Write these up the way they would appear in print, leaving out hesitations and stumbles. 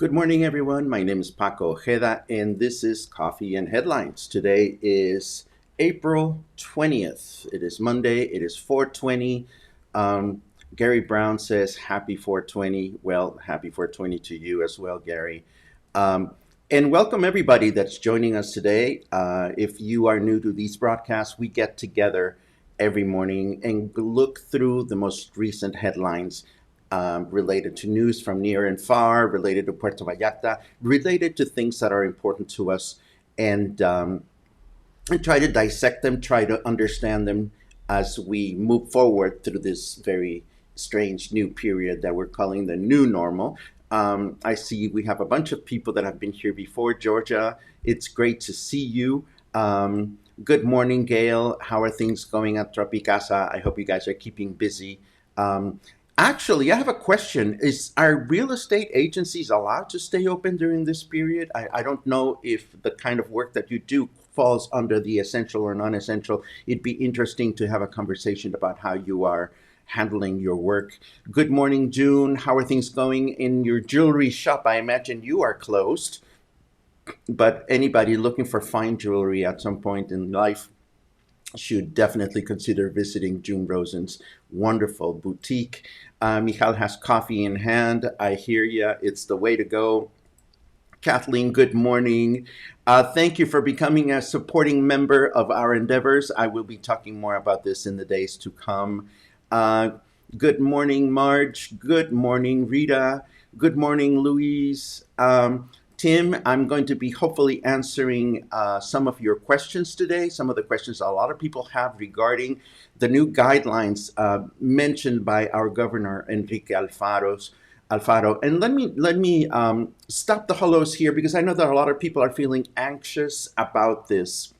Good morning, everyone. My name is Paco Ojeda, and this is Coffee and Headlines. Today is April 20th. It is Monday. It is 4:20. Um, Gary Brown says happy 420. Well, happy 420 to you as well, Gary. Um, and welcome everybody that's joining us today. If you are new to these broadcasts, we get together every morning and look through the most recent headlines related to news from near and far, related to Puerto Vallarta, related to things that are important to us, and try to dissect them, try to understand them as we move forward through this very strange new period that we're calling the new normal. I see we have a bunch of people that have been here before. Georgia, it's great to see you. Good morning, Gail. How are things going at Tropicasa? I hope you guys are keeping busy. Um, Actually, I have a question. Are real estate agencies allowed to stay open during this period? I don't know if the kind of work that you do falls under the essential or non-essential. It'd be interesting to have a conversation about how you are handling your work. Good morning, June. How are things going in your jewelry shop? I imagine you are closed, but anybody looking for fine jewelry at some point in life should definitely consider visiting June Rosen's wonderful boutique. Michal has coffee in hand. I hear ya. It's the way to go. Kathleen, good morning. Thank you for becoming a supporting member of our endeavors. I will be talking more about this in the days to come. Uh, Good morning, Marge. Good morning, Rita. Good morning, Louise. Tim, I'm going to be hopefully answering some of your questions today, some of the questions a lot of people have regarding the new guidelines mentioned by our governor, Enrique Alfaro. And let me stop the hellos here because I know that a lot of people are feeling anxious about this.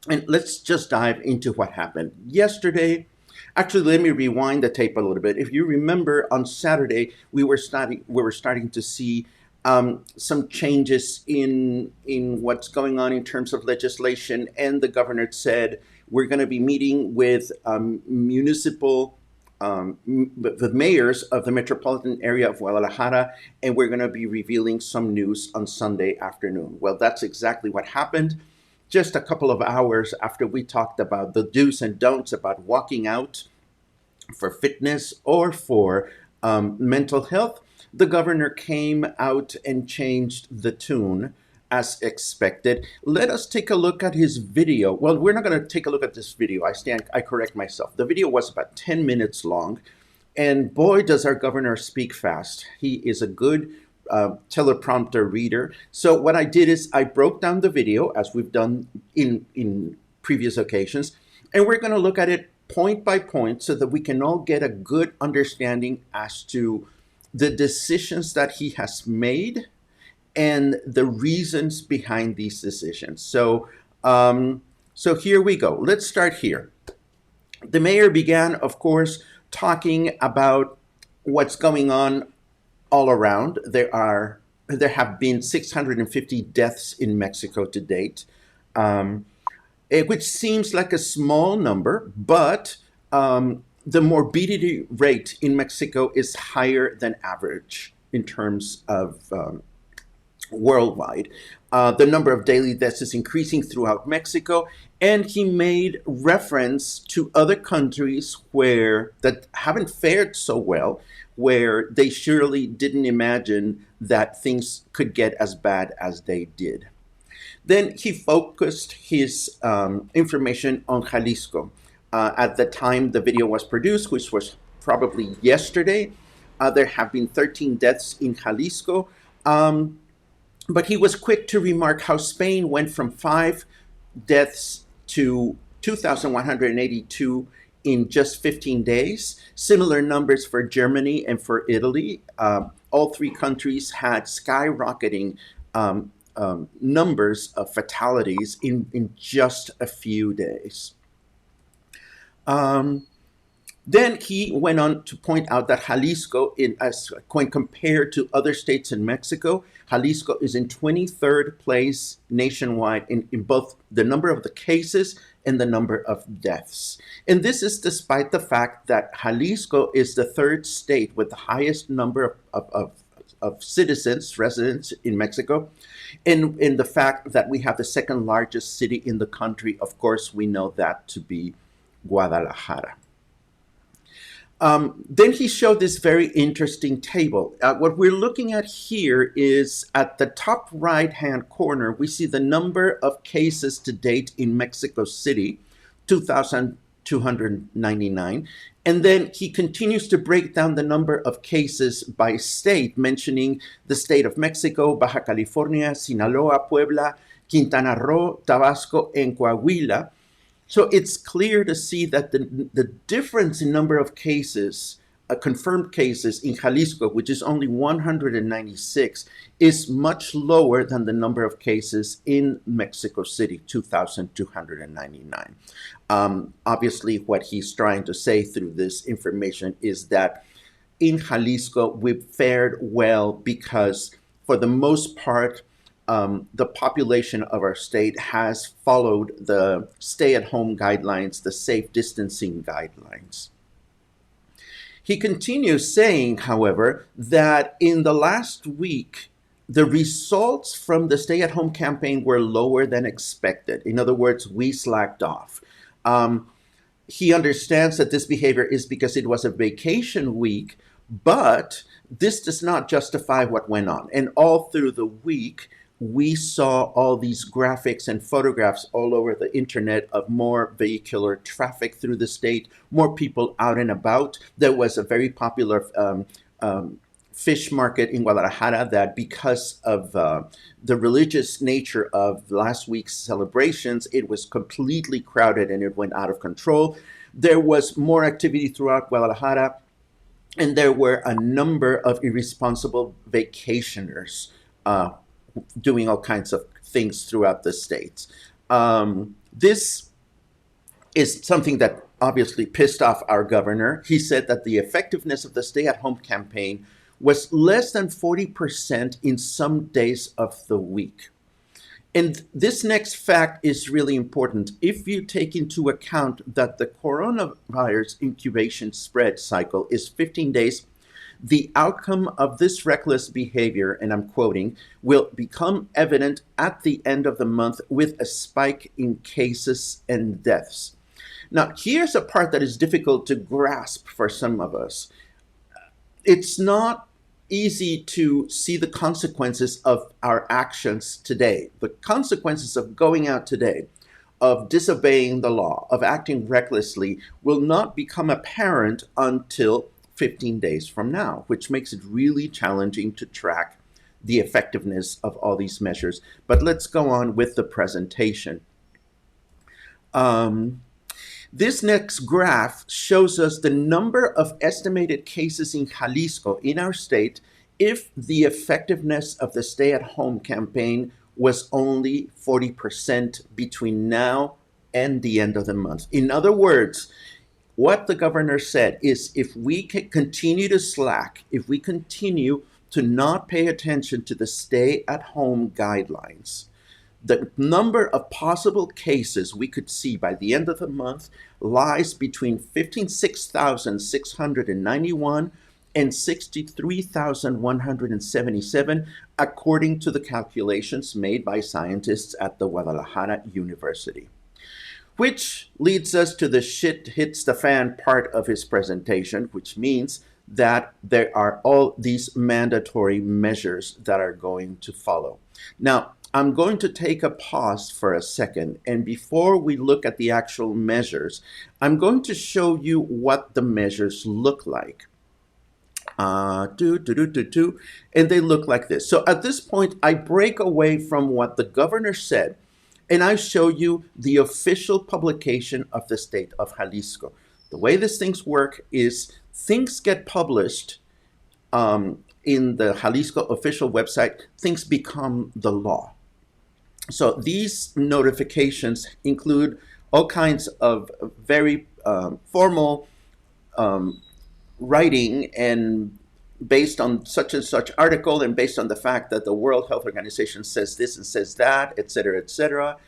And let's just dive into what happened yesterday. Actually, let me rewind the tape a little bit. If you remember, on Saturday we were starting to see some changes in what's going on in terms of legislation, and the governor said we're going to be meeting with the mayors of the metropolitan area of Guadalajara, and we're going to be revealing some news on Sunday afternoon. Well, that's exactly what happened. Just a couple of hours after we talked about the do's and don'ts about walking out for fitness or for mental health, the governor came out and changed the tune as expected. Let us take a look at his video. Well, we're not going to take a look at this video. I correct myself. The video was about 10 minutes long, and boy, does our governor speak fast. He is a good teleprompter reader. So what I did is I broke down the video as we've done in previous occasions, and we're going to look at it point by point so that we can all get a good understanding as to the decisions that he has made and the reasons behind these decisions. So here we go. Let's start here. The mayor began, of course, talking about what's going on all around. There have been 650 deaths in Mexico to date, which seems like a small number, but the morbidity rate in Mexico is higher than average in terms of worldwide. The number of daily deaths is increasing throughout Mexico, and he made reference to other countries where that haven't fared so well, where they surely didn't imagine that things could get as bad as they did. Then he focused his information on Jalisco. At the time the video was produced, which was probably yesterday, there have been 13 deaths in Jalisco. But he was quick to remark how Spain went from 5 deaths to 2,182 in just 15 days. Similar numbers for Germany and for Italy. All three countries had skyrocketing numbers of fatalities in just a few days. Then he went on to point out that Jalisco, when compared to other states in Mexico, Jalisco is in 23rd place nationwide in both the number of the cases and the number of deaths. And this is despite the fact that Jalisco is the third state with the highest number of of citizens, residents in Mexico, and in the fact that we have the second largest city in the country. Of course, we know that to be Guadalajara. Then he showed this very interesting table. What we're looking at here is at the top right-hand corner, we see the number of cases to date in Mexico City, 2,299. And then he continues to break down the number of cases by state, mentioning the state of Mexico, Baja California, Sinaloa, Puebla, Quintana Roo, Tabasco, and Coahuila. So it's clear to see that the difference in number of cases, confirmed cases in Jalisco, which is only 196, is much lower than the number of cases in Mexico City, 2,299. Obviously, what he's trying to say through this information is that in Jalisco, we've fared well because, for the most part, the population of our state has followed the stay-at-home guidelines, the safe distancing guidelines. He continues saying, however, that in the last week, the results from the stay-at-home campaign were lower than expected. In other words, we slacked off. He understands that this behavior is because it was a vacation week, but this does not justify what went on. And all through the week, we saw all these graphics and photographs all over the internet of more vehicular traffic through the state, more people out and about. There was a very popular fish market in Guadalajara that, because of the religious nature of last week's celebrations, it was completely crowded and it went out of control. There was more activity throughout Guadalajara, and there were a number of irresponsible vacationers doing all kinds of things throughout the states. This is something that obviously pissed off our governor. He said that the effectiveness of the stay-at-home campaign was less than 40% in some days of the week. And this next fact is really important. If you take into account that the coronavirus incubation spread cycle is 15 days, the outcome of this reckless behavior, and I'm quoting, will become evident at the end of the month with a spike in cases and deaths. Now, here's a part that is difficult to grasp for some of us. It's not easy to see the consequences of our actions today. The consequences of going out today, of disobeying the law, of acting recklessly, will not become apparent until 15 days from now, which makes it really challenging to track the effectiveness of all these measures. But let's go on with the presentation. This next graph shows us the number of estimated cases in Jalisco, in our state, if the effectiveness of the stay-at-home campaign was only 40% between now and the end of the month. In other words, what the governor said is, if we can continue to slack, if we continue to not pay attention to the stay-at-home guidelines, the number of possible cases we could see by the end of the month lies between 56,691 and 63,177, according to the calculations made by scientists at the Guadalajara University. Which leads us to the shit hits the fan part of his presentation, which means that there are all these mandatory measures that are going to follow. Now, I'm going to take a pause for a second, and before we look at the actual measures, I'm going to show you what the measures look like. And they look like this. So at this point, I break away from what the governor said, and I show you the official publication of the state of Jalisco. The way these things work is things get published in the Jalisco official website, things become the law. So these notifications include all kinds of very formal writing, and based on such and such article, and based on the fact that the World Health Organization says this and says that, et cetera, et cetera.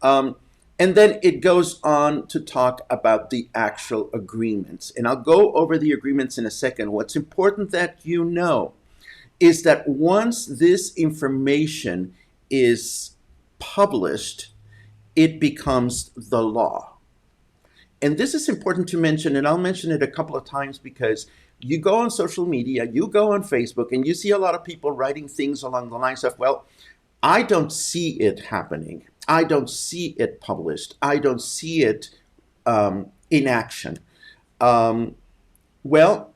And then it goes on to talk about the actual agreements. And I'll go over the agreements in a second. What's important that you know is that once this information is published, it becomes the law. And this is important to mention, and I'll mention it a couple of times because you go on social media, you go on Facebook, and you see a lot of people writing things along the lines of, well, I don't see it happening. I don't see it published. I don't see it in action. Um, well,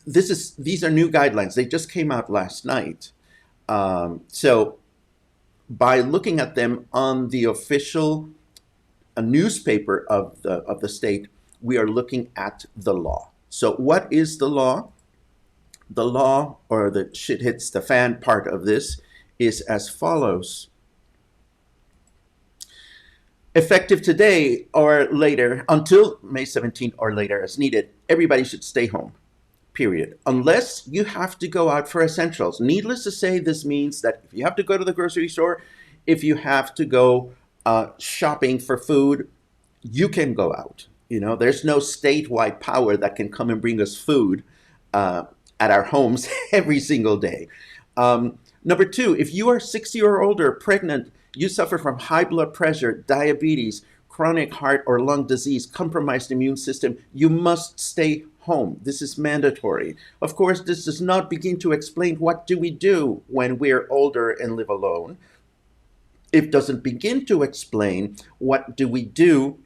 these are new guidelines. They just came out last night. So by looking at them on the official newspaper of the state, we are looking at the law. So what is the law? The law, or the shit hits the fan part of this, is as follows. Effective today or later, until May 17th or later as needed, everybody should stay home, period. Unless you have to go out for essentials. Needless to say, this means that if you have to go to the grocery store, if you have to go shopping for food, you can go out. You know, there's no statewide power that can come and bring us food at our homes every single day. Number two, if you are 60 or older, pregnant, you suffer from high blood pressure, diabetes, chronic heart or lung disease, compromised immune system, you must stay home. This is mandatory. Of course, this does not begin to explain what do we do when we're older and live alone. It doesn't begin to explain what do we do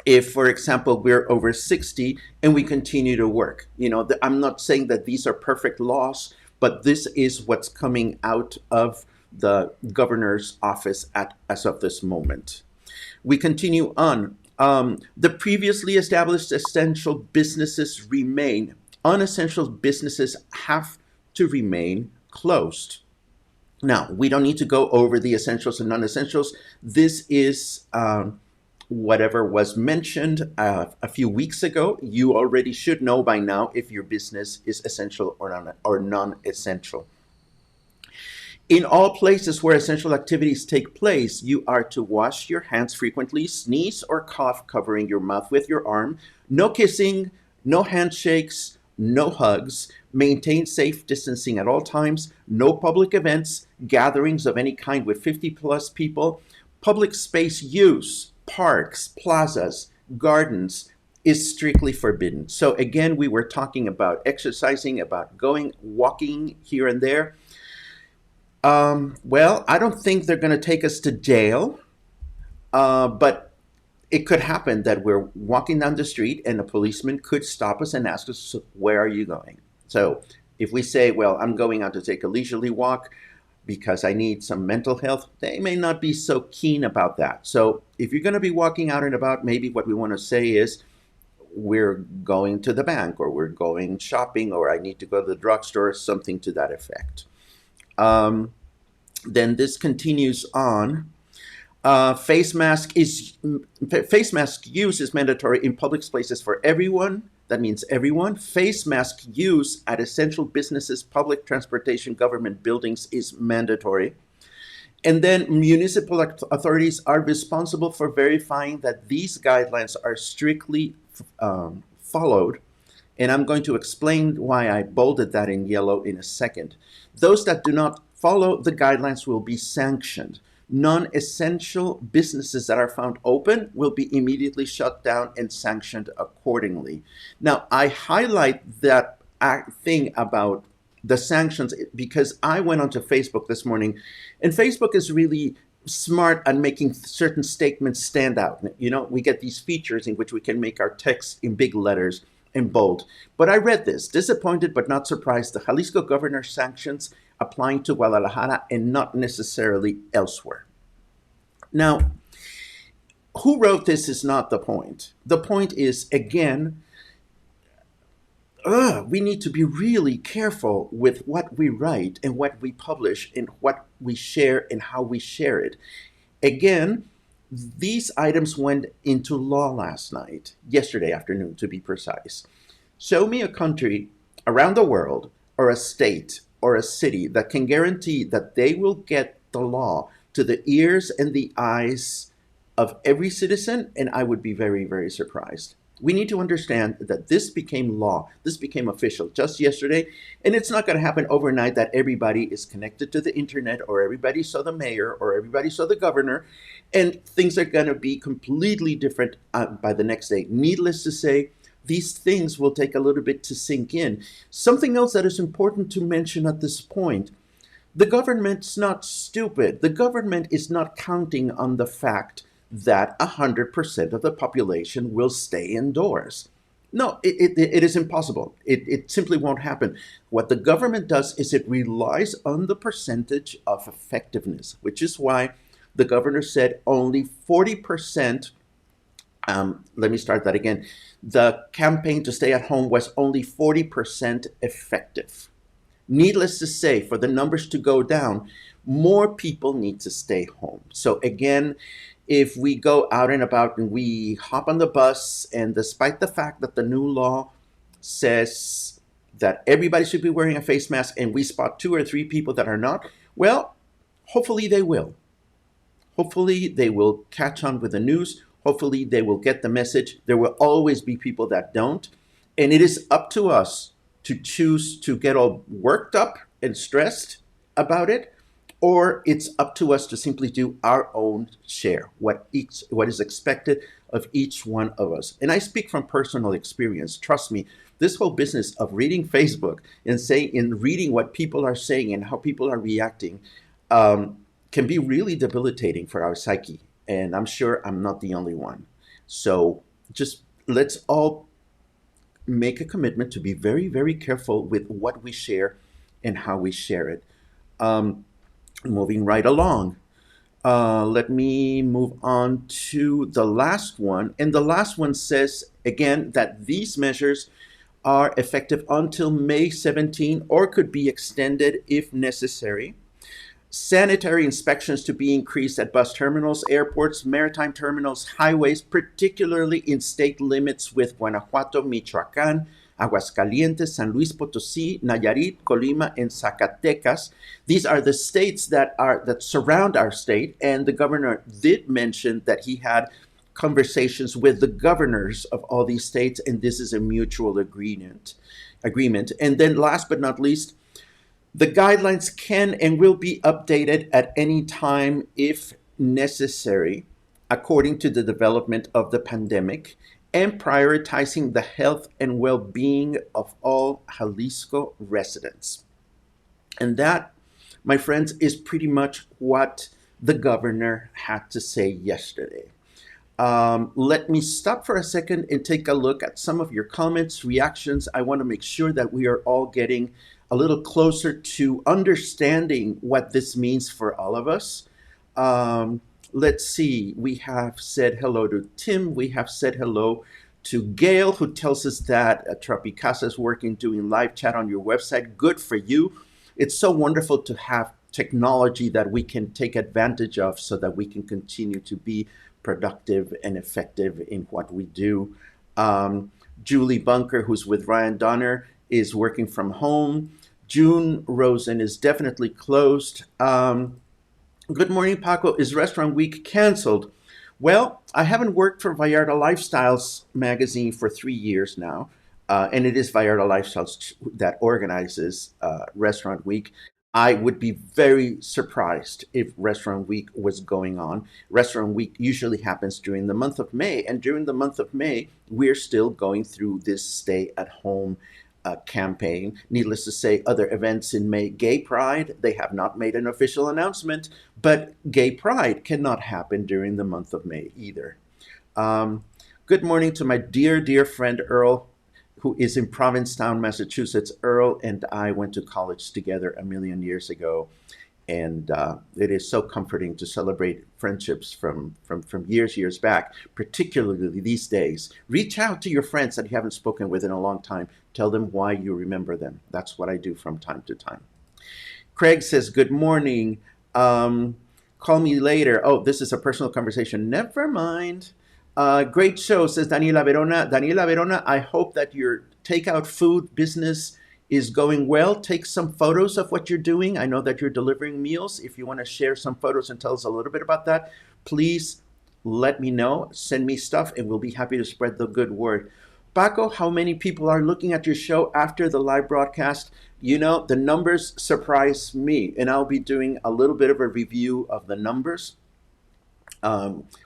if, for example, we're over 60 and we continue to work. You know, I'm not saying that these are perfect laws, but this is what's coming out of the governor's office as of this moment. We continue on. The previously established essential businesses remain. Unessential businesses have to remain closed. Now, we don't need to go over the essentials and non-essentials. This is whatever was mentioned a few weeks ago. You already should know by now if your business is essential or non-essential. In all places where essential activities take place, you are to wash your hands frequently, sneeze or cough covering your mouth with your arm, no kissing, no handshakes, no hugs, maintain safe distancing at all times, no public events, gatherings of any kind with 50 plus people, public space use, parks, plazas, gardens is strictly forbidden. So again, we were talking about exercising, about going, walking here and there. Well, I don't think they're going to take us to jail, but it could happen that we're walking down the street and a policeman could stop us and ask us, where are you going? So if we say, well, I'm going out to take a leisurely walk because I need some mental health, they may not be so keen about that. So if you're going to be walking out and about, maybe what we want to say is, we're going to the bank, or we're going shopping, or I need to go to the drugstore, something to that effect. Then this continues on. Face mask use is mandatory in public places for everyone. That means everyone. Face mask use at essential businesses, public transportation, government buildings is mandatory. And then municipal authorities are responsible for verifying that these guidelines are strictly followed. And I'm going to explain why I bolded that in yellow in a second. Those that do not follow the guidelines will be sanctioned. Non-essential businesses that are found open will be immediately shut down and sanctioned accordingly. Now, I highlight that thing about the sanctions because I went onto Facebook this morning, and Facebook is really smart at making certain statements stand out. You know, we get these features in which we can make our text in big letters and bold. But I read this, disappointed but not surprised, the Jalisco governor sanctions applying to Guadalajara and not necessarily elsewhere. Now, who wrote this is not the point. The point is, again, we need to be really careful with what we write and what we publish and what we share and how we share it. Again, these items went into law last night, yesterday afternoon to be precise. Show me a country around the world or a state or a city that can guarantee that they will get the law to the ears and the eyes of every citizen, and I would be very, very surprised. We need to understand that this became law. This became official just yesterday. And it's not going to happen overnight that everybody is connected to the internet or everybody saw the mayor or everybody saw the governor. And things are going to be completely different by the next day. Needless to say, these things will take a little bit to sink in. Something else that is important to mention at this point, the government's not stupid. The government is not counting on the fact that 100% of the population will stay indoors. No, it is impossible. It simply won't happen. What the government does is it relies on the percentage of effectiveness, which is why the governor said only 40%. Let me start that again. The campaign to stay at home was only 40% effective. Needless to say, for the numbers to go down, more people need to stay home. So again, if we go out and about and we hop on the bus, and despite the fact that the new law says that everybody should be wearing a face mask and we spot 2 or 3 people that are not, well, hopefully they will. Hopefully they will catch on with the news. Hopefully they will get the message. There will always be people that don't. And it is up to us to choose to get all worked up and stressed about it, or it's up to us to simply do our own share, what is expected of each one of us. And I speak from personal experience. Trust me, this whole business of reading Facebook and reading what people are saying and how people are reacting can be really debilitating for our psyche. And I'm sure I'm not the only one. So just let's all make a commitment to be very, very careful with what we share and how we share it. Moving right along. Let me move on to the last one. And the last one says, again, that these measures are effective until May 17 or could be extended if necessary. Sanitary inspections to be increased at bus terminals, airports, maritime terminals, highways, particularly in state limits with Guanajuato, Michoacán, Aguascalientes, San Luis Potosí, Nayarit, Colima, and Zacatecas. These are the states that surround our state, and the governor did mention that he had conversations with the governors of all these states, and this is a mutual agreement. And then last but not least, the guidelines can and will be updated at any time if necessary, according to the development of the pandemic and prioritizing the health and well-being of all Jalisco residents. And that, my friends, is pretty much what the governor had to say yesterday. Let me stop for a second and take a look at some of your comments, reactions. I want to make sure that we are all getting a little closer to understanding what this means for all of us. Let's see, we have said hello to Tim. We have said hello to Gail, who tells us that Tropicasa is working, doing live chat on your website. Good for you. It's so wonderful to have technology that we can take advantage of so that we can continue to be productive and effective in what we do. Julie Bunker, who's with Ryan Donner, is working from home. June Rosen is definitely closed. Good morning, Paco. Is Restaurant Week canceled? Well, I haven't worked for Vallarta Lifestyles magazine for 3 years now, and it is Vallarta Lifestyles that organizes Restaurant Week. I would be very surprised if Restaurant Week was going on. Restaurant Week usually happens during the month of May, and during the month of May, we're still going through this stay-at-home campaign. Needless to say, other events in May, Gay Pride, they have not made an official announcement, but Gay Pride cannot happen during the month of May either. Good morning to my dear, dear friend Earl, who is in Provincetown, Massachusetts. Earl and I went to college together a million years ago, and it is so comforting to celebrate friendships from years back, particularly these days. Reach out to your friends that you haven't spoken with in a long time. Tell them why you remember them. That's what I do from time to time. Craig says, good morning. Call me later. Oh, this is a personal conversation. Never mind. Great show, says Daniela Verona. Daniela Verona, I hope that your takeout food business is going well. Take some photos of what you're doing. I know that you're delivering meals. If you want to share some photos and tell us a little bit about that, please let me know. Send me stuff and we'll be happy to spread the good word. Paco, how many people are looking at your show after the live broadcast? You know, the numbers surprise me, and I'll be doing a little bit of a review of the numbers,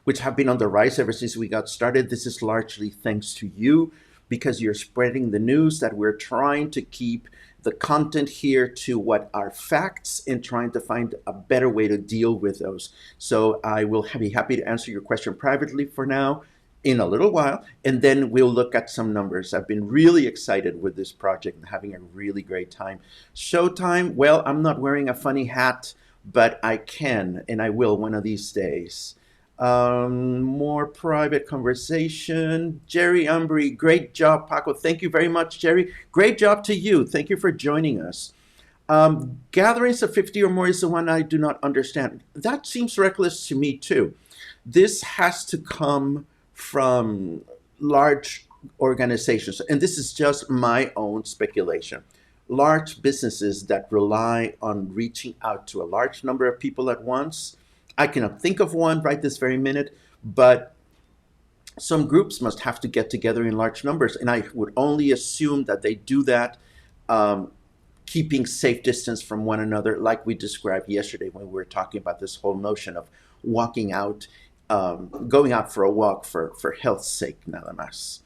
which have been on the rise ever since we got started. This is largely thanks to you because you're spreading the news that we're trying to keep the content here to what are facts and trying to find a better way to deal with those. So I will be happy to answer your question privately for now in a little while, and then we'll look at some numbers. I've been really excited with this project and having a really great time. Showtime, well, I'm not wearing a funny hat, but I can, and I will one of these days. More private conversation. Jerry Umbry, great job, Paco. Thank you very much, Jerry. Great job to you. Thank you for joining us. Gatherings of 50 or more is the one I do not understand. That seems reckless to me, too. This has to come from large organizations, and this is just my own speculation. Large businesses that rely on reaching out to a large number of people at once. I cannot think of one right this very minute, but some groups must have to get together in large numbers, and I would only assume that they do that keeping safe distance from one another, like we described yesterday when we were talking about this whole notion of walking out, going out for a walk for health's sake, nada más.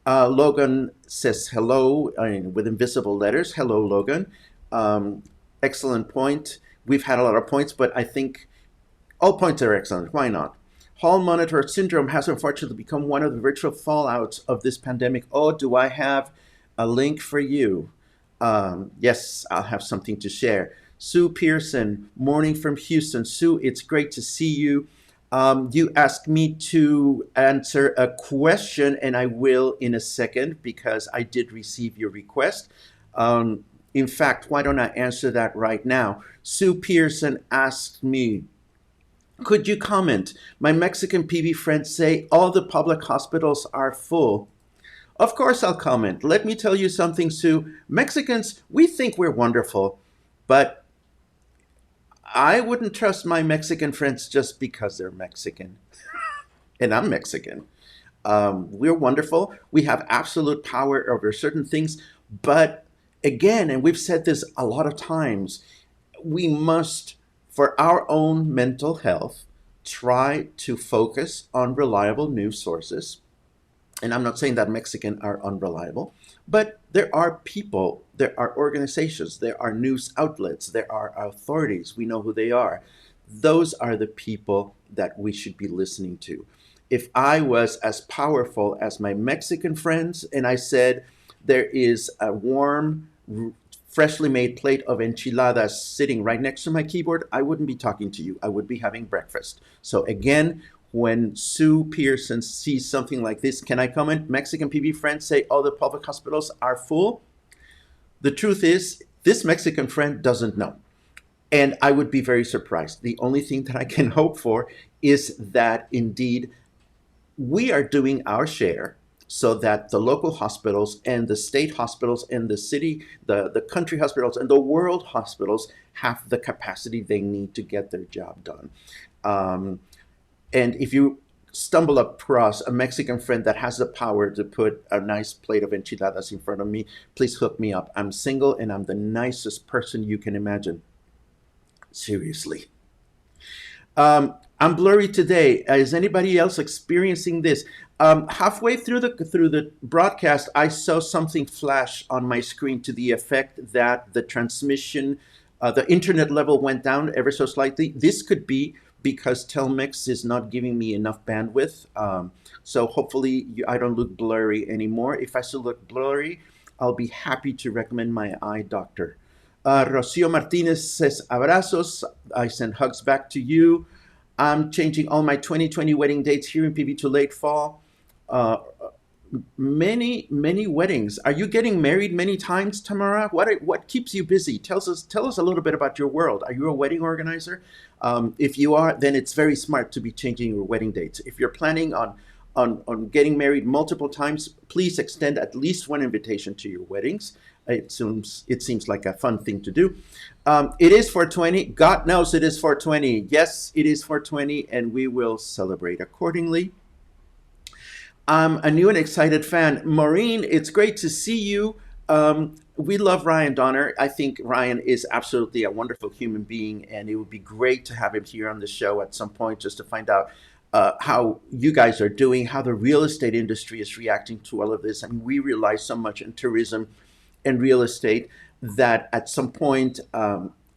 Logan says hello with invisible letters. Hello, Logan. Excellent point. We've had a lot of points, but I think all points are excellent. Why not? Hall monitor syndrome has unfortunately become one of the virtual fallouts of this pandemic. Oh, do I have a link for you? Yes, I'll have something to share. Sue Pearson, morning from Houston. Sue, it's great to see you. You asked me to answer a question, and I will in a second because I did receive your request. In fact, why don't I answer that right now? Sue Pearson asked me, could you comment? My Mexican PB friends say all the public hospitals are full. Of course I'll comment. Let me tell you something, Sue. Mexicans, we think we're wonderful, but I wouldn't trust my Mexican friends just because they're Mexican. And I'm Mexican. We're wonderful. We have absolute power over certain things. But again, and we've said this a lot of times, we must, for our own mental health, try to focus on reliable news sources. And I'm not saying that Mexican are unreliable, but there are people, there are organizations, there are news outlets, there are authorities. We know who they are. Those are the people that we should be listening to. If I was as powerful as my Mexican friends and I said there is a warm, freshly made plate of enchiladas sitting right next to my keyboard, I wouldn't be talking to you. I would be having breakfast. So again, when Sue Pearson sees something like this, can I comment? Mexican PB friends say all the public hospitals are full. The truth is, this Mexican friend doesn't know. And I would be very surprised. The only thing that I can hope for is that indeed we are doing our share so that the local hospitals and the state hospitals and the city, the country hospitals and the world hospitals have the capacity they need to get their job done. And if you stumble across a Mexican friend that has the power to put a nice plate of enchiladas in front of me, please hook me up. I'm single and I'm the nicest person you can imagine. Seriously. I'm blurry today. Is anybody else experiencing this? Halfway through the broadcast, I saw something flash on my screen to the effect that the transmission, the internet level went down ever so slightly. This could be because Telmex is not giving me enough bandwidth. So hopefully I don't look blurry anymore. If I still look blurry, I'll be happy to recommend my eye doctor. Rocio Martinez says, abrazos. I send hugs back to you. I'm changing all my 2020 wedding dates here in PV to late fall. Many weddings. Are you getting married many times, Tamara? What keeps you busy? Tell us a little bit about your world. Are you a wedding organizer? If you are, then it's very smart to be changing your wedding dates. If you're planning on getting married multiple times, please extend at least one invitation to your weddings. It seems like a fun thing to do. It is 420. God knows it is 420. Yes, it is 420, and we will celebrate accordingly. I'm a new and excited fan. Maureen, it's great to see you. We love Ryan Donner. I think Ryan is absolutely a wonderful human being, and it would be great to have him here on the show at some point just to find out how you guys are doing, how the real estate industry is reacting to all of this. I mean, we rely so much on tourism and real estate that at some point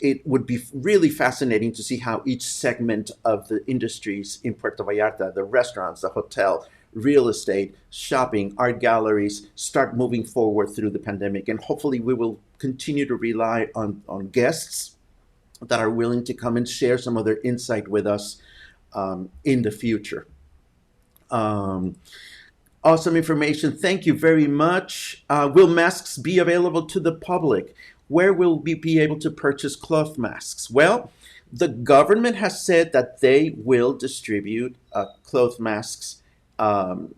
it would be really fascinating to see how each segment of the industries in Puerto Vallarta, the restaurants, the hotel, real estate, shopping, art galleries, start moving forward through the pandemic. And hopefully we will continue to rely on guests that are willing to come and share some of their insight with us in the future. Um, Awesome information. Thank you very much. Will masks be available to the public? Where will we be able to purchase cloth masks? Well, the government has said that they will distribute cloth masks um,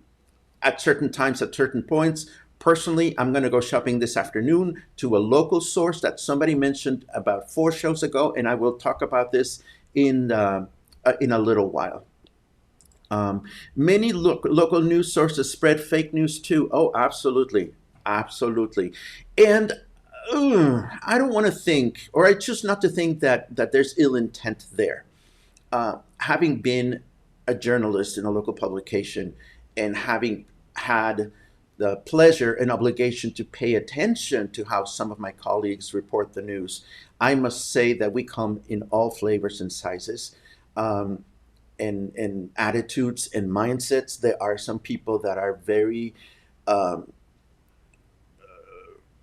at certain times, at certain points. Personally, I'm going to go shopping this afternoon to a local source that somebody mentioned about 4 shows ago, and I will talk about this in a little while. Um, Many local news sources spread fake news too. Oh, absolutely. Absolutely. And I don't want to think, or I choose not to think that there's ill intent there. Having been a journalist in a local publication and having had the pleasure and obligation to pay attention to how some of my colleagues report the news, I must say that we come in all flavors and sizes. Um, and attitudes and mindsets. There are some people that are very um,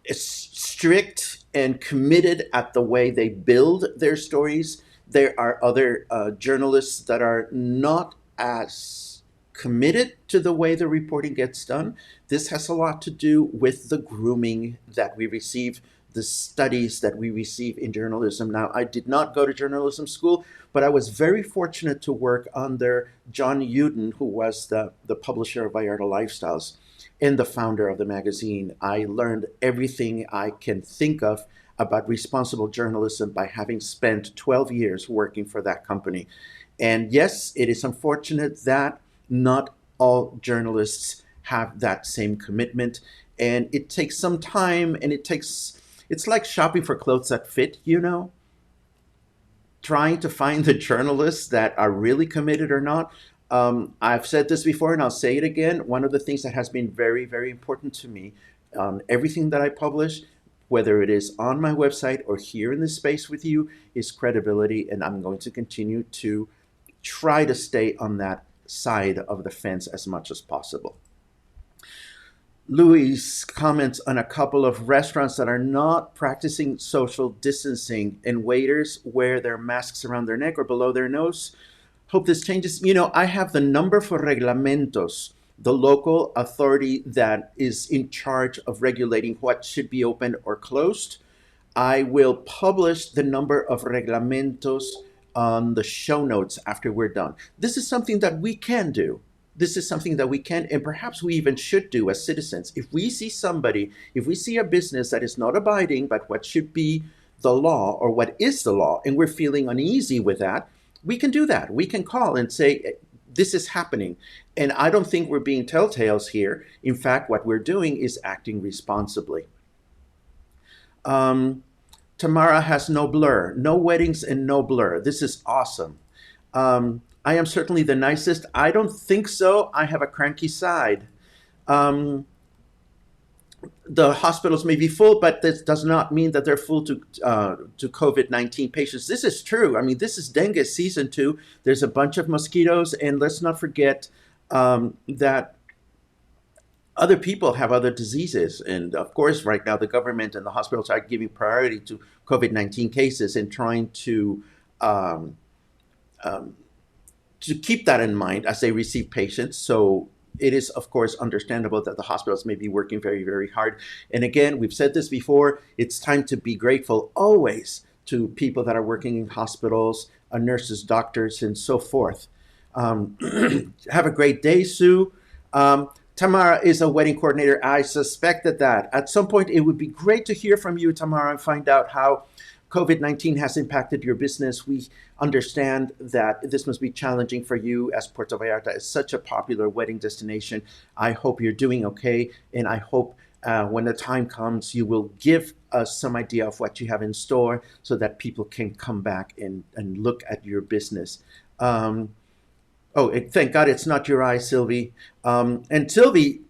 strict and committed at the way they build their stories. There are other journalists that are not as committed to the way the reporting gets done. This has a lot to do with the grooming that we receive, the studies that we receive in journalism. Now, I did not go to journalism school, but I was very fortunate to work under John Uden, who was the publisher of Vallarta Lifestyles and the founder of the magazine. I learned everything I can think of about responsible journalism by having spent 12 years working for that company. And yes, it is unfortunate that not all journalists have that same commitment. And it takes some time, and it's like shopping for clothes that fit, trying to find the journalists that are really committed or not. I've said this before and I'll say it again. One of the things that has been very, very important to me on everything that I publish, whether it is on my website or here in this space with you, is credibility. And I'm going to continue to try to stay on that side of the fence as much as possible. Louis comments on a couple of restaurants that are not practicing social distancing and waiters wear their masks around their neck or below their nose. Hope this changes. I have the number for reglamentos, the local authority that is in charge of regulating what should be open or closed. I will publish the number of reglamentos on the show notes after we're done. This is something that we can do. This is something that we can, and perhaps we even should do as citizens. If we see a business that is not abiding by what should be the law or what is the law, and we're feeling uneasy with that, we can do that. We can call and say, this is happening. And I don't think we're being telltales here. In fact, what we're doing is acting responsibly. Um, Tamara has no blur, no weddings and no blur. This is awesome. I am certainly the nicest. I don't think so. I have a cranky side. Um, the hospitals may be full, but this does not mean that they're full to COVID-19 patients. This is true. I mean, this is dengue season 2. There's a bunch of mosquitoes, and let's not forget that other people have other diseases. And of course, right now, the government and the hospitals are giving priority to COVID-19 cases and trying um, um, to keep that in mind as they receive patients. So it is, of course, understandable that the hospitals may be working very, very hard. And again, we've said this before, it's time to be grateful always to people that are working in hospitals, nurses, doctors, and so forth. Um, have a great day, Sue. Tamara is a wedding coordinator. I suspected that. At some point, it would be great to hear from you, Tamara, and find out how COVID-19 has impacted your business, we understand that this must be challenging for you, as Puerto Vallarta is such a popular wedding destination. I hope you're doing okay, and I hope when the time comes, you will give us some idea of what you have in store so that people can come back and look at your business. Um, Thank God it's not your eye, Sylvie. And Sylvie,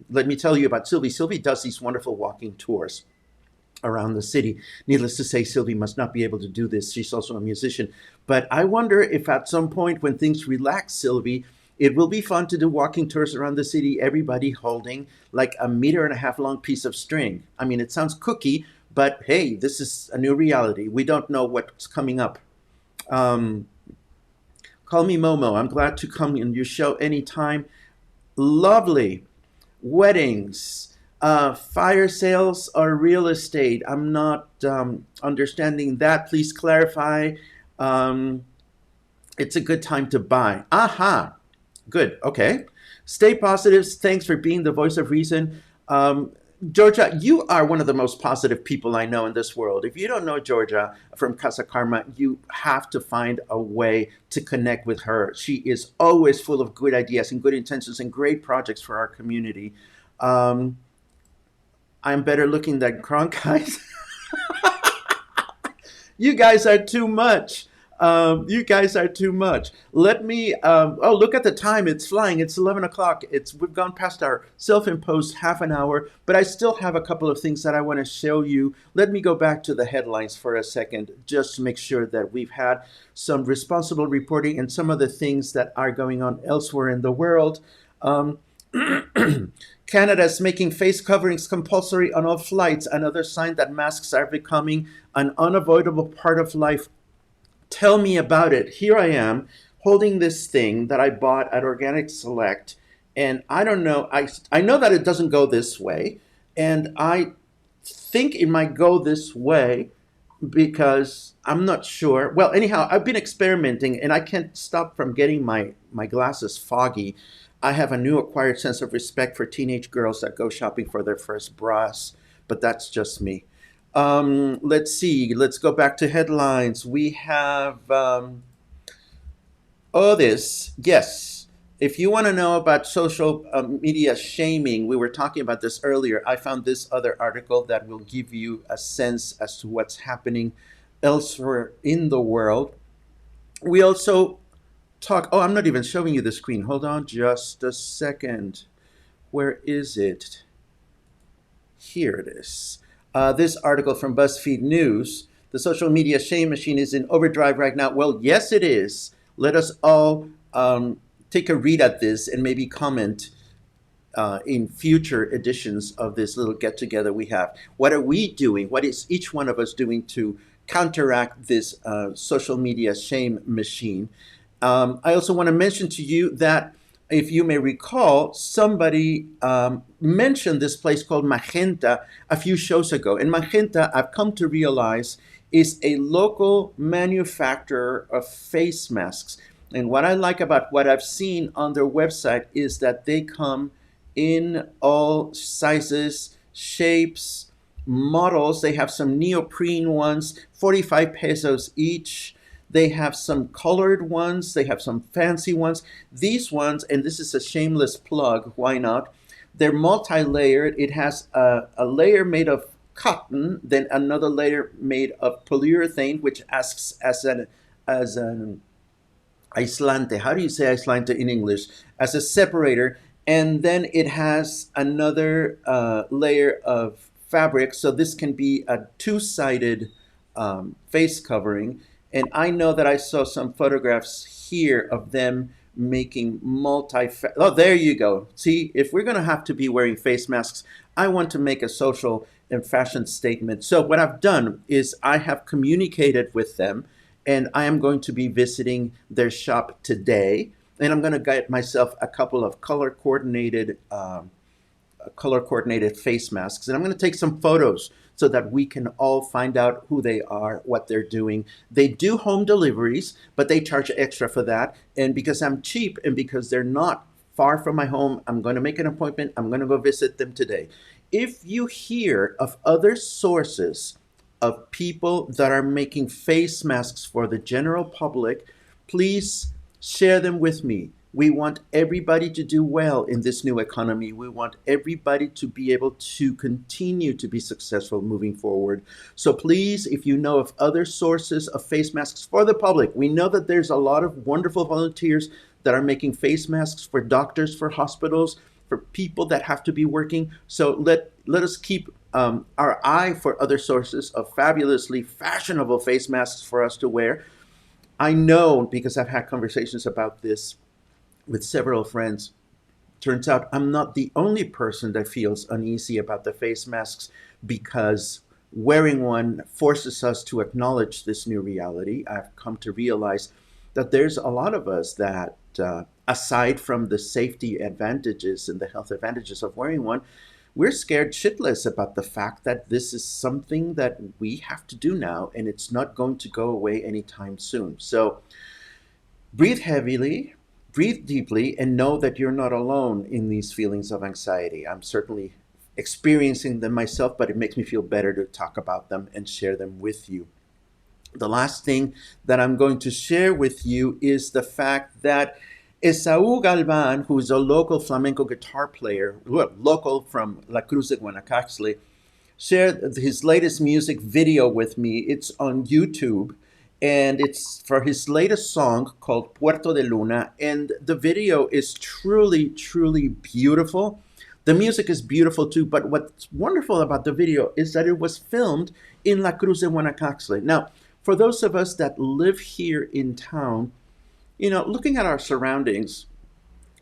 let me tell you about Sylvie. Sylvie does these wonderful walking tours around the city. Needless to say, Sylvie must not be able to do this. She's also a musician. But I wonder if at some point when things relax, Sylvie, it will be fun to do walking tours around the city, everybody holding like a meter and a half long piece of string. I mean, it sounds kooky, but hey, this is a new reality. We don't know what's coming up. Um, Call me Momo. I'm glad to come in your show anytime. Lovely. Weddings, fire sales, or real estate. I'm not understanding that. Please clarify. Um, it's a good time to buy. Aha. Good. Okay. Stay positive. Thanks for being the voice of reason. Georgia, you are one of the most positive people I know in this world. If you don't know Georgia from Casa Karma, you have to find a way to connect with her. She is always full of good ideas and good intentions and great projects for our community. Um, I'm better looking than Kronk, guys. You guys are too much. You guys are too much. Let me. Oh, look at the time. It's flying. It's 11 o'clock. We've gone past our self-imposed half an hour, but I still have a couple of things that I want to show you. Let me go back to the headlines for a second, just to make sure that we've had some responsible reporting and some of the things that are going on elsewhere in the world. Um, Canada's making face coverings compulsory on all flights, another sign that masks are becoming an unavoidable part of life. Tell me about it. Here I am holding this thing that I bought at Organic Select, and I don't know. I know that it doesn't go this way, and I think it might go this way because I'm not sure. Well, anyhow, I've been experimenting, and I can't stop from getting my glasses foggy. I have a new acquired sense of respect for teenage girls that go shopping for their first bras, but that's just me. Let's see. Let's go back to headlines. We have this. Yes. If you want to know about social media shaming, we were talking about this earlier. I found this other article that will give you a sense as to what's happening elsewhere in the world. We also talk. Oh, I'm not even showing you the screen. Hold on just a second. Where is it? Here it is. This article from BuzzFeed News. The social media shame machine is in overdrive right now. Well, yes, it is. Let us all take a read at this and maybe comment in future editions of this little get together we have. What are we doing? What is each one of us doing to counteract this social media shame machine? I also want to mention to you that if you may recall, somebody mentioned this place called Magenta a few shows ago. And Magenta, I've come to realize, is a local manufacturer of face masks. And what I like about what I've seen on their website is that they come in all sizes, shapes, models. They have some neoprene ones, 45 pesos each. They have some colored ones. They have some fancy ones. These ones, and this is a shameless plug, why not? They're multi-layered. It has a layer made of cotton, then another layer made of polyurethane, which acts as an aislante. How do you say aislante in English? As a separator. And then it has another layer of fabric. So this can be a two-sided face covering. And I know that I saw some photographs here of them making oh, there you go. See, if we're going to have to be wearing face masks, I want to make a social and fashion statement. So what I've done is I have communicated with them, and I am going to be visiting their shop today. And I'm going to get myself a couple of color coordinated face masks, and I'm going to take some photos so that we can all find out who they are, what they're doing. They do home deliveries, but they charge extra for that. And because I'm cheap and because they're not far from my home, I'm going to make an appointment. I'm going to go visit them today. If you hear of other sources of people that are making face masks for the general public, please share them with me. We want everybody to do well in this new economy. We want everybody to be able to continue to be successful moving forward. So please, if you know of other sources of face masks for the public, we know that there's a lot of wonderful volunteers that are making face masks for doctors, for hospitals, for people that have to be working. So let us keep our eye for other sources of fabulously fashionable face masks for us to wear. I know, because I've had conversations about this with several friends, turns out I'm not the only person that feels uneasy about the face masks, because wearing one forces us to acknowledge this new reality. I've come to realize that there's a lot of us that, aside from the safety advantages and the health advantages of wearing one, we're scared shitless about the fact that this is something that we have to do now, and it's not going to go away anytime soon. So breathe heavily, breathe deeply, and know that you're not alone in these feelings of anxiety. I'm certainly experiencing them myself, but it makes me feel better to talk about them and share them with you. The last thing that I'm going to share with you is the fact that Esaú Galvan, who is a local flamenco guitar player, local from La Cruz de Guanacaxle, shared his latest music video with me. It's on YouTube, and it's for his latest song called Puerto de Luna. And the video is truly, truly beautiful. The music is beautiful too, but what's wonderful about the video is that it was filmed in La Cruz de Guanacaxle. Now, for those of us that live here in town, looking at our surroundings,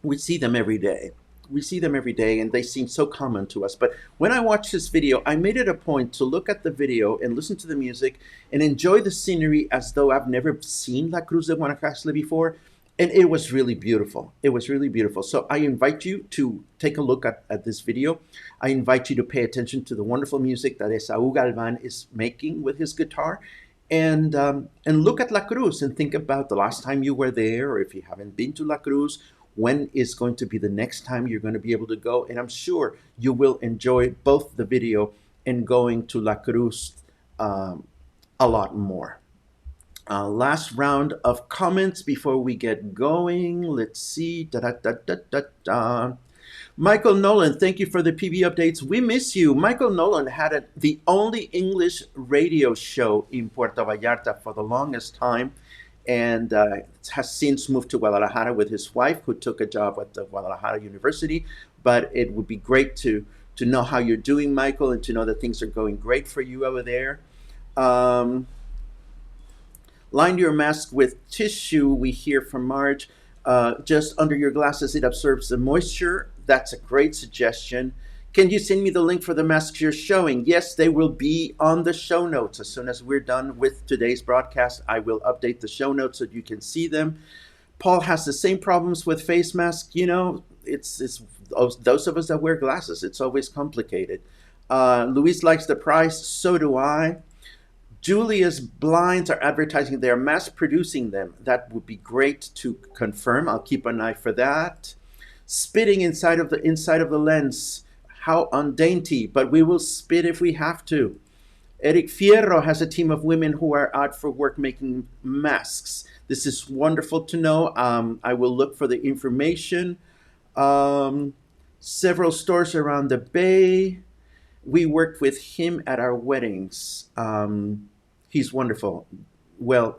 we see them every day. We see them every day, and they seem so common to us. But when I watched this video, I made it a point to look at the video and listen to the music and enjoy the scenery as though I've never seen La Cruz de Guanacaxle before. And it was really beautiful. It was really beautiful. So I invite you to take a look at this video. I invite you to pay attention to the wonderful music that Esaú Galvan is making with his guitar. And look at La Cruz and think about the last time you were there, or if you haven't been to La Cruz, when is going to be the next time you're going to be able to go. And I'm sure you will enjoy both the video and going to La Cruz a lot more. Last round of comments before we get going. Let's see. Michael Nolan, thank you for the PB updates. We miss you. Michael Nolan had the only English radio show in Puerto Vallarta for the longest time, and has since moved to Guadalajara with his wife, who took a job at the Guadalajara University. But it would be great to know how you're doing, Michael, and to know that things are going great for you over there. Line your mask with tissue, we hear from Marge. Just under your glasses, it absorbs the moisture. That's a great suggestion. Can you send me the link for the masks you're showing? Yes, they will be on the show notes. As soon as we're done with today's broadcast, I will update the show notes so you can see them. Paul has the same problems with face masks. It's those of us that wear glasses. It's always complicated. Luis likes the price. So do I. Julia's Blinds are advertising they're mass producing them. That would be great to confirm. I'll keep an eye for that. Spitting inside of the lens. How undainty, but we will spit if we have to. Eric Fierro has a team of women who are out for work making masks. This is wonderful to know. I will look for the information. Several stores around the Bay. We worked with him at our weddings. He's wonderful. Well,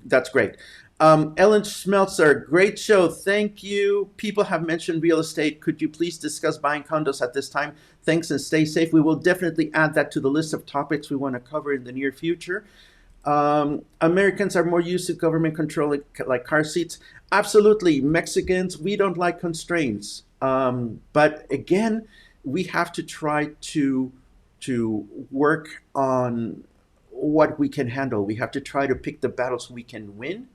that's great. Ellen Schmelzer, great show. Thank you. People have mentioned real estate. Could you please discuss buying condos at this time? Thanks and stay safe. We will definitely add that to the list of topics we want to cover in the near future. Americans are more used to government control like car seats. Absolutely. Mexicans, we don't like constraints. But again, we have to try to work on what we can handle. We have to try to pick the battles we can win.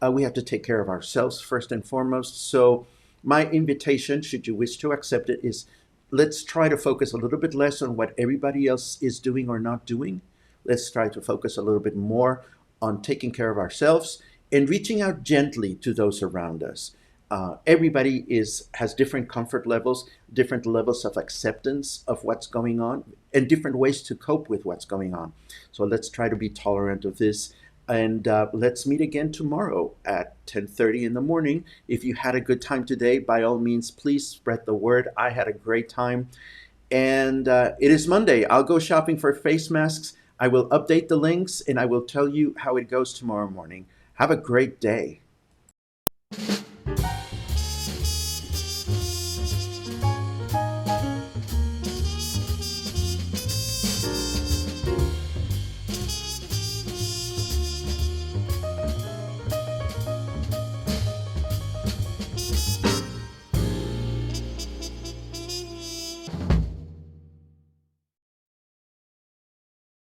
We have to take care of ourselves first and foremost. So my invitation, should you wish to accept it, is let's try to focus a little bit less on what everybody else is doing or not doing. Let's try to focus a little bit more on taking care of ourselves and reaching out gently to those around us. Everybody has different comfort levels, different levels of acceptance of what's going on, and different ways to cope with what's going on. So let's try to be tolerant of this. And let's meet again tomorrow at 10:30 in the morning. If you had a good time today, by all means, please spread the word. I had a great time. And it is Monday. I'll go shopping for face masks. I will update the links and I will tell you how it goes tomorrow morning. Have a great day.